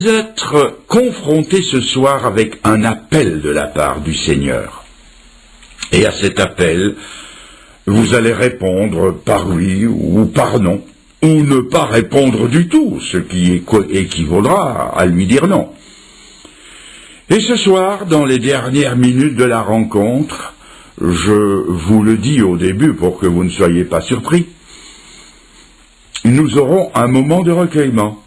Être confronté ce soir avec un appel de la part du Seigneur. Et à cet appel, vous allez répondre par oui ou par non, ou ne pas répondre du tout, ce qui équivaudra à lui dire non. Et ce soir, dans les dernières minutes de la rencontre, je vous le dis au début pour que vous ne soyez pas surpris, nous aurons un moment de recueillement.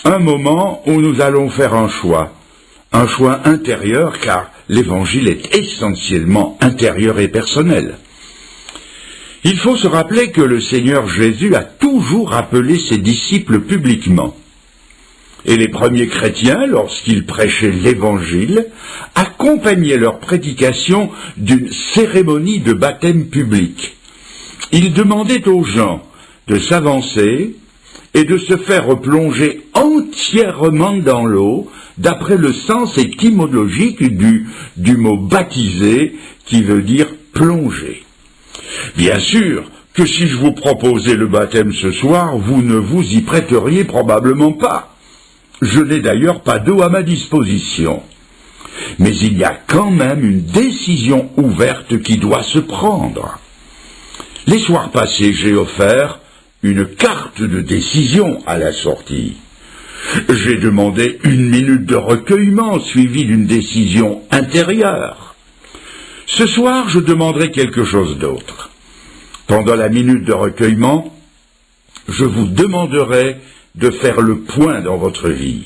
Un moment où nous allons faire un choix intérieur, car l'Évangile est essentiellement intérieur et personnel. Il faut se rappeler que le Seigneur Jésus a toujours appelé ses disciples publiquement. Et les premiers chrétiens, lorsqu'ils prêchaient l'Évangile, accompagnaient leur prédication d'une cérémonie de baptême public. Ils demandaient aux gens de s'avancer et de se faire plonger entièrement dans l'eau, d'après le sens étymologique du mot baptiser, qui veut dire plonger. Bien sûr que si je vous proposais le baptême ce soir, vous ne vous y prêteriez probablement pas. Je n'ai d'ailleurs pas d'eau à ma disposition. Mais il y a quand même une décision ouverte qui doit se prendre. Les soirs passés, j'ai offert une carte de décision à la sortie. J'ai demandé 1 minute de recueillement suivie d'une décision intérieure. Ce soir, je demanderai quelque chose d'autre. Pendant la minute de recueillement, je vous demanderai de faire le point dans votre vie.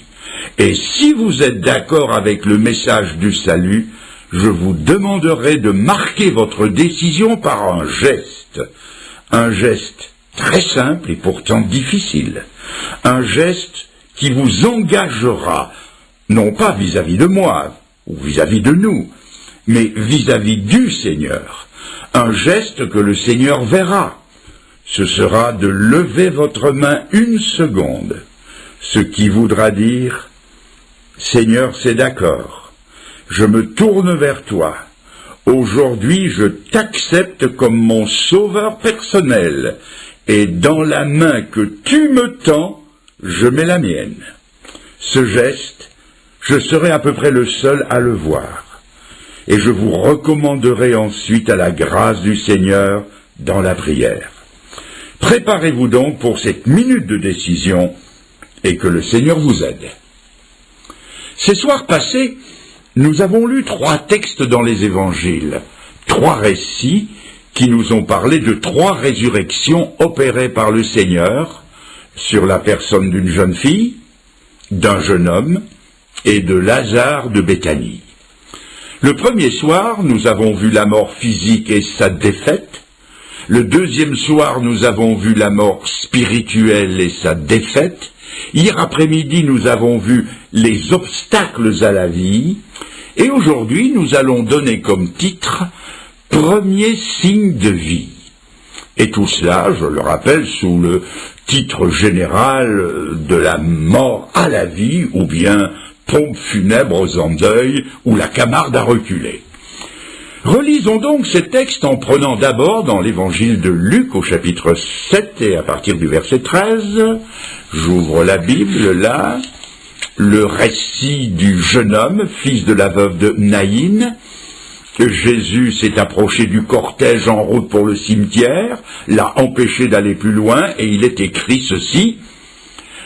Et si vous êtes d'accord avec le message du salut, je vous demanderai de marquer votre décision par un geste très simple et pourtant difficile. Un geste qui vous engagera, non pas vis-à-vis de moi ou vis-à-vis de nous, mais vis-à-vis du Seigneur. Un geste que le Seigneur verra. Ce sera de lever votre main 1 seconde, ce qui voudra dire « Seigneur, c'est d'accord, je me tourne vers toi. Aujourd'hui, je t'accepte comme mon sauveur personnel. Et dans la main que tu me tends, je mets la mienne. » Ce geste, je serai à peu près le seul à le voir. Et je vous recommanderai ensuite à la grâce du Seigneur dans la prière. Préparez-vous donc pour cette minute de décision et que le Seigneur vous aide. Ces soirs passés, nous avons lu 3 textes dans les évangiles, 3 récits qui nous ont parlé de 3 résurrections opérées par le Seigneur sur la personne d'une jeune fille, d'un jeune homme et de Lazare de Béthanie. Le premier soir, nous avons vu la mort physique et sa défaite. Le deuxième soir, nous avons vu la mort spirituelle et sa défaite. Hier après-midi, nous avons vu les obstacles à la vie. Et aujourd'hui, nous allons donner comme titre « Premier signe de vie ». Et tout cela, je le rappelle, sous le titre général de la mort à la vie, ou bien pompe funèbre aux endeuils, ou la Camarde à reculer. Relisons donc ces textes en prenant d'abord dans l'évangile de Luc au chapitre 7 et à partir du verset 13. J'ouvre la Bible là. Le récit du jeune homme, fils de la veuve de Naïn. Jésus s'est approché du cortège en route pour le cimetière, l'a empêché d'aller plus loin, et il est écrit ceci: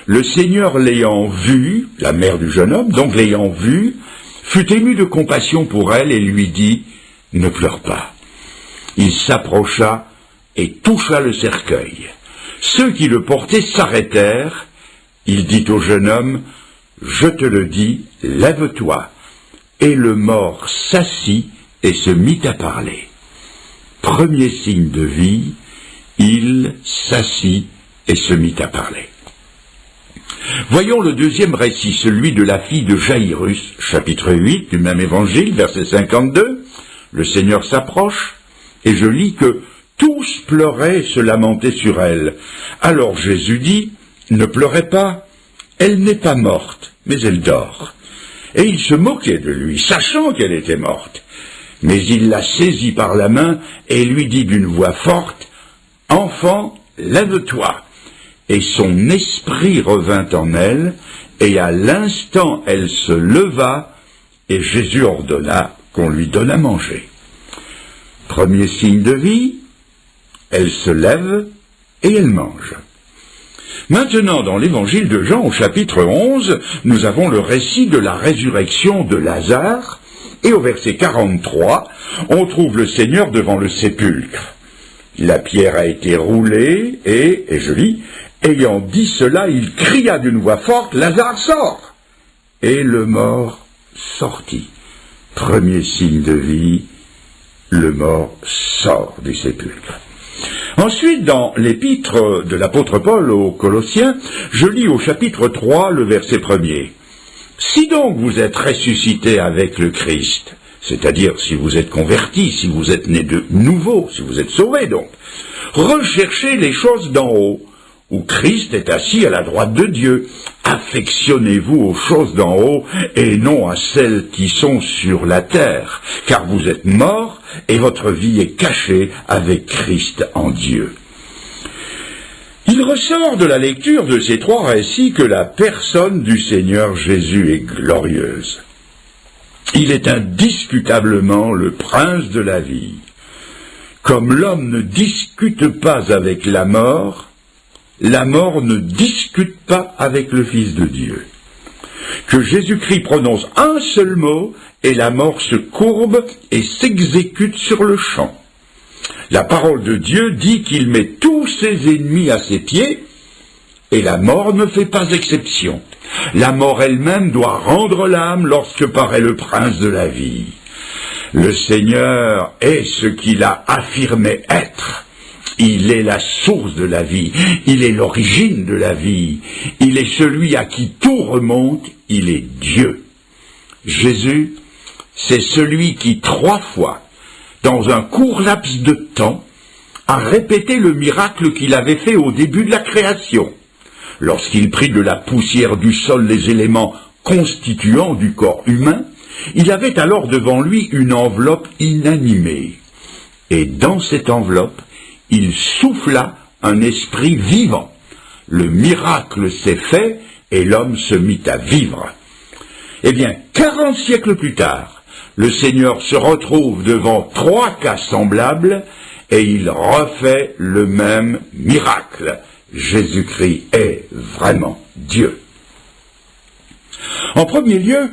le Seigneur l'ayant vu, la mère du jeune homme, donc l'ayant vu, fut ému de compassion pour elle et lui dit: ne pleure pas. Il s'approcha et toucha le cercueil. Ceux qui le portaient s'arrêtèrent. Il dit au jeune homme: je te le dis, lève-toi. Et le mort s'assit et se mit à parler. Premier signe de vie, il s'assit et se mit à parler. Voyons le deuxième récit, celui de la fille de Jaïrus, chapitre 8 du même évangile, verset 52. Le Seigneur s'approche, et je lis que tous pleuraient et se lamentaient sur elle. Alors Jésus dit: ne pleurez pas, elle n'est pas morte, mais elle dort. Et il se moquait de lui, sachant qu'elle était morte. Mais il la saisit par la main et lui dit d'une voix forte: enfant, lève-toi. Et son esprit revint en elle, et à l'instant elle se leva, et Jésus ordonna qu'on lui donne à manger. Premier signe de vie, elle se lève et elle mange. Maintenant, dans l'évangile de Jean, au chapitre 11, nous avons le récit de la résurrection de Lazare, et au verset 43, on trouve le Seigneur devant le sépulcre. La pierre a été roulée, et je lis, ayant dit cela, il cria d'une voix forte, « Lazare, sort !» Et le mort sortit. Premier signe de vie, le mort sort du sépulcre. Ensuite, dans l'épître de l'apôtre Paul aux Colossiens, je lis au chapitre 3, le verset 1er. « Si donc vous êtes ressuscités avec le Christ, c'est-à-dire si vous êtes convertis, si vous êtes nés de nouveau, si vous êtes sauvés donc, recherchez les choses d'en haut, où Christ est assis à la droite de Dieu. Affectionnez-vous aux choses d'en haut et non à celles qui sont sur la terre, car vous êtes morts et votre vie est cachée avec Christ en Dieu. » Il ressort de la lecture de ces trois récits que la personne du Seigneur Jésus est glorieuse. Il est indiscutablement le prince de la vie. Comme l'homme ne discute pas avec la mort ne discute pas avec le Fils de Dieu. Que Jésus-Christ prononce un seul mot et la mort se courbe et s'exécute sur le champ. La parole de Dieu dit qu'il met tous ses ennemis à ses pieds et la mort ne fait pas exception. La mort elle-même doit rendre l'âme lorsque paraît le prince de la vie. Le Seigneur est ce qu'il a affirmé être. Il est la source de la vie, il est l'origine de la vie, il est celui à qui tout remonte, il est Dieu. Jésus, c'est celui qui 3 fois, dans un court laps de temps, a répété le miracle qu'il avait fait au début de la création, lorsqu'il prit de la poussière du sol les éléments constituants du corps humain. Il avait alors devant lui une enveloppe inanimée, et dans cette enveloppe, il souffla un esprit vivant. Le miracle s'est fait et l'homme se mit à vivre. Eh bien, 40 siècles plus tard, le Seigneur se retrouve devant 3 cas semblables et il refait le même miracle. Jésus-Christ est vraiment Dieu. En premier lieu,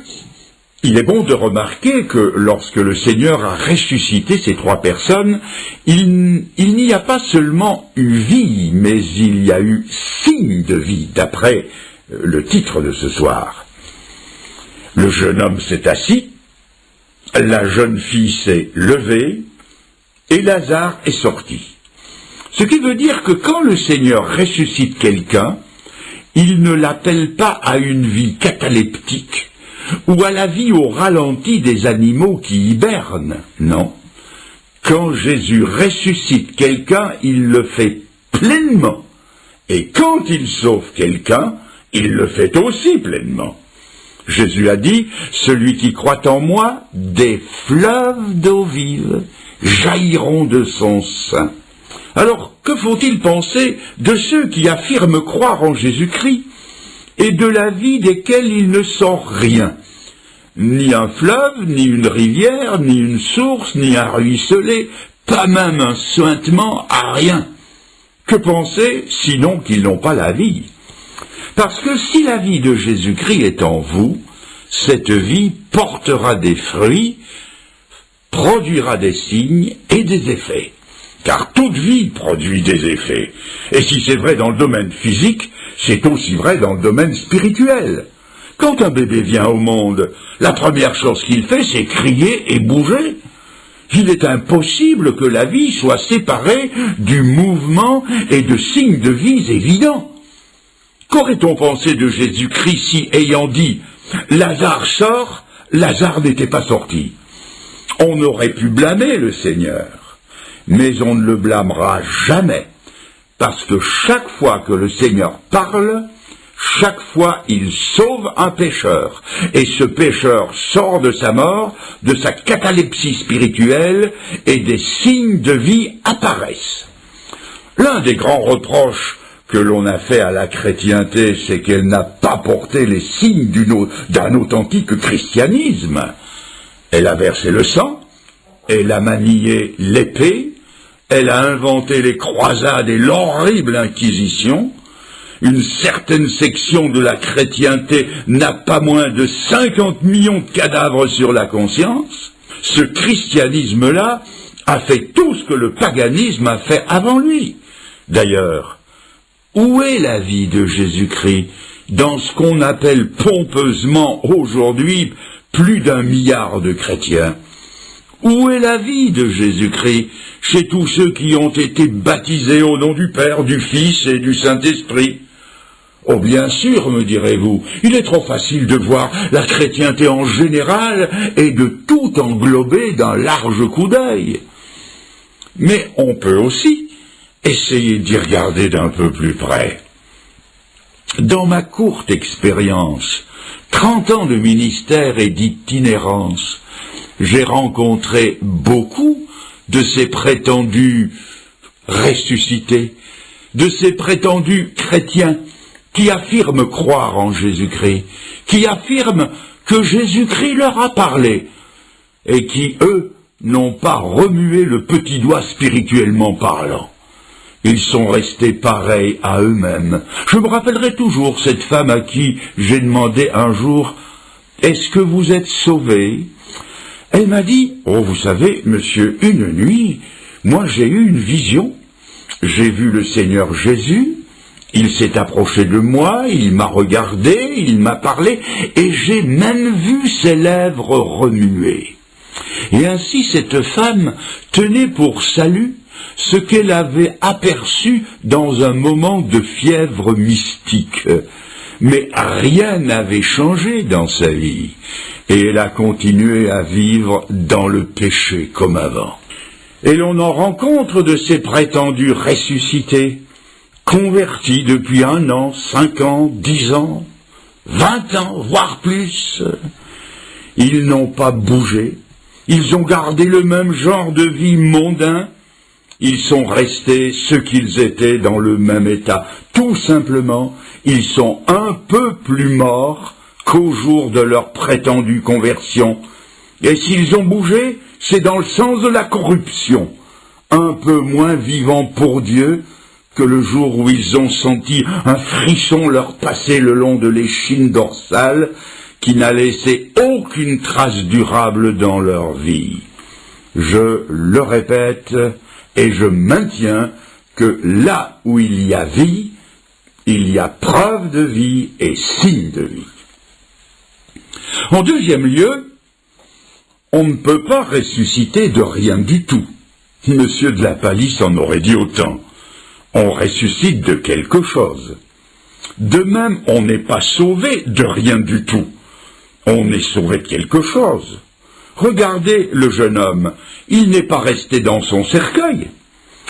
il est bon de remarquer que lorsque le Seigneur a ressuscité ces 3 personnes, il n'y a pas seulement eu vie, mais il y a eu signe de vie, d'après le titre de ce soir. Le jeune homme s'est assis, la jeune fille s'est levée, et Lazare est sorti. Ce qui veut dire que quand le Seigneur ressuscite quelqu'un, il ne l'appelle pas à une vie cataleptique, ou à la vie au ralenti des animaux qui hibernent, non. Quand Jésus ressuscite quelqu'un, il le fait pleinement. Et quand il sauve quelqu'un, il le fait aussi pleinement. Jésus a dit, « Celui qui croit en moi, des fleuves d'eau vive jailliront de son sein. » Alors, que faut-il penser de ceux qui affirment croire en Jésus-Christ et de la vie desquels il ne sort rien? Ni un fleuve, ni une rivière, ni une source, ni un ruisselet, pas même un suintement, à rien. Que penser, sinon qu'ils n'ont pas la vie? Parce que si la vie de Jésus-Christ est en vous, cette vie portera des fruits, produira des signes et des effets. Car toute vie produit des effets. Et si c'est vrai dans le domaine physique, c'est aussi vrai dans le domaine spirituel. Quand un bébé vient au monde, la première chose qu'il fait, c'est crier et bouger. Il est impossible que la vie soit séparée du mouvement et de signes de vie évidents. Qu'aurait-on pensé de Jésus-Christ si, ayant dit « Lazare sort », Lazare n'était pas sorti? On aurait pu blâmer le Seigneur, mais on ne le blâmera jamais, parce que chaque fois que le Seigneur parle, chaque fois il sauve un pécheur, et ce pécheur sort de sa mort, de sa catalepsie spirituelle, et des signes de vie apparaissent. L'un des grands reproches que l'on a fait à la chrétienté, c'est qu'elle n'a pas porté les signes d'un authentique christianisme. Elle a versé le sang, elle a manié l'épée, elle a inventé les croisades et l'horrible Inquisition. Une certaine section de la chrétienté n'a pas moins de 50 millions de cadavres sur la conscience. Ce christianisme-là a fait tout ce que le paganisme a fait avant lui. D'ailleurs, où est la vie de Jésus-Christ dans ce qu'on appelle pompeusement aujourd'hui plus d'1 milliard de chrétiens? Où est la vie de Jésus-Christ chez tous ceux qui ont été baptisés au nom du Père, du Fils et du Saint-Esprit? Oh bien sûr, me direz-vous, il est trop facile de voir la chrétienté en général et de tout englober d'un large coup d'œil. Mais on peut aussi essayer d'y regarder d'un peu plus près. Dans ma courte expérience, 30 ans de ministère et d'itinérance, j'ai rencontré beaucoup de ces prétendus ressuscités, de ces prétendus chrétiens qui affirment croire en Jésus-Christ, qui affirment que Jésus-Christ leur a parlé, et qui, eux, n'ont pas remué le petit doigt spirituellement parlant. Ils sont restés pareils à eux-mêmes. Je me rappellerai toujours cette femme à qui j'ai demandé un jour « Est-ce que vous êtes sauvé ?» Elle m'a dit « Oh, vous savez, monsieur, une nuit, moi j'ai eu une vision. J'ai vu le Seigneur Jésus, il s'est approché de moi, il m'a regardé, il m'a parlé, et j'ai même vu ses lèvres remuer. » Et ainsi cette femme tenait pour salut ce qu'elle avait aperçu dans un moment de fièvre mystique. Mais rien n'avait changé dans sa vie, et elle a continué à vivre dans le péché comme avant. Et l'on en rencontre de ces prétendus ressuscités, convertis depuis 1 an, 5 ans, 10 ans, 20 ans, voire plus. Ils n'ont pas bougé, ils ont gardé le même genre de vie mondain, ils sont restés ce qu'ils étaient dans le même état. Tout simplement, ils sont un peu plus morts qu'au jour de leur prétendue conversion. Et s'ils ont bougé, c'est dans le sens de la corruption, un peu moins vivants pour Dieu que le jour où ils ont senti un frisson leur passer le long de l'échine dorsale qui n'a laissé aucune trace durable dans leur vie. Je le répète et je maintiens que là où il y a vie, il y a preuve de vie et signe de vie. En deuxième lieu, on ne peut pas ressusciter de rien du tout. Monsieur de la Palisse en aurait dit autant. On ressuscite de quelque chose. De même, on n'est pas sauvé de rien du tout. On est sauvé de quelque chose. Regardez le jeune homme, il n'est pas resté dans son cercueil.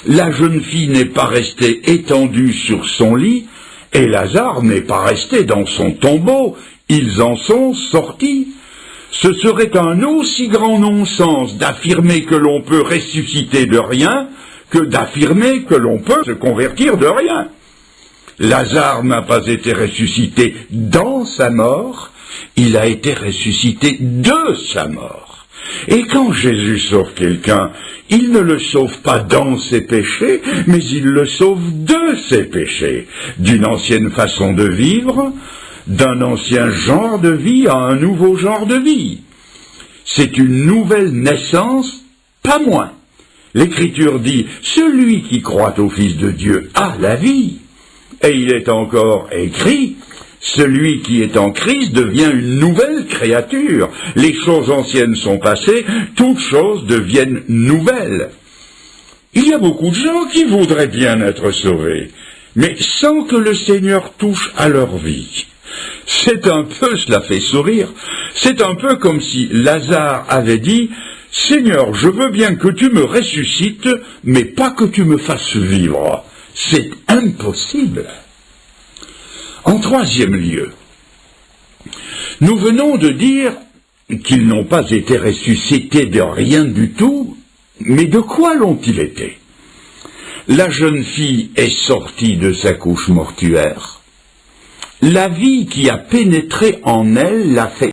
La jeune fille n'est pas restée étendue sur son lit, et Lazare n'est pas resté dans son tombeau. Ils en sont sortis. Ce serait un aussi grand non-sens d'affirmer que l'on peut ressusciter de rien que d'affirmer que l'on peut se convertir de rien. Lazare n'a pas été ressuscité dans sa mort, il a été ressuscité de sa mort. Et quand Jésus sauve quelqu'un, il ne le sauve pas dans ses péchés, mais il le sauve de ses péchés, d'une ancienne façon de vivre, d'un ancien genre de vie à un nouveau genre de vie. C'est une nouvelle naissance, pas moins. L'Écriture dit « Celui qui croit au Fils de Dieu a la vie ». Et il est encore écrit « Celui qui est en Christ devient une nouvelle créature. Les choses anciennes sont passées, toutes choses deviennent nouvelles. » Il y a beaucoup de gens qui voudraient bien être sauvés, mais sans que le Seigneur touche à leur vie. C'est un peu, cela fait sourire, c'est un peu comme si Lazare avait dit « Seigneur, je veux bien que tu me ressuscites, mais pas que tu me fasses vivre. » C'est impossible. En troisième lieu, nous venons de dire qu'ils n'ont pas été ressuscités de rien du tout, mais de quoi l'ont-ils été? La jeune fille est sortie de sa couche mortuaire. La vie qui a pénétré en elle l'a fait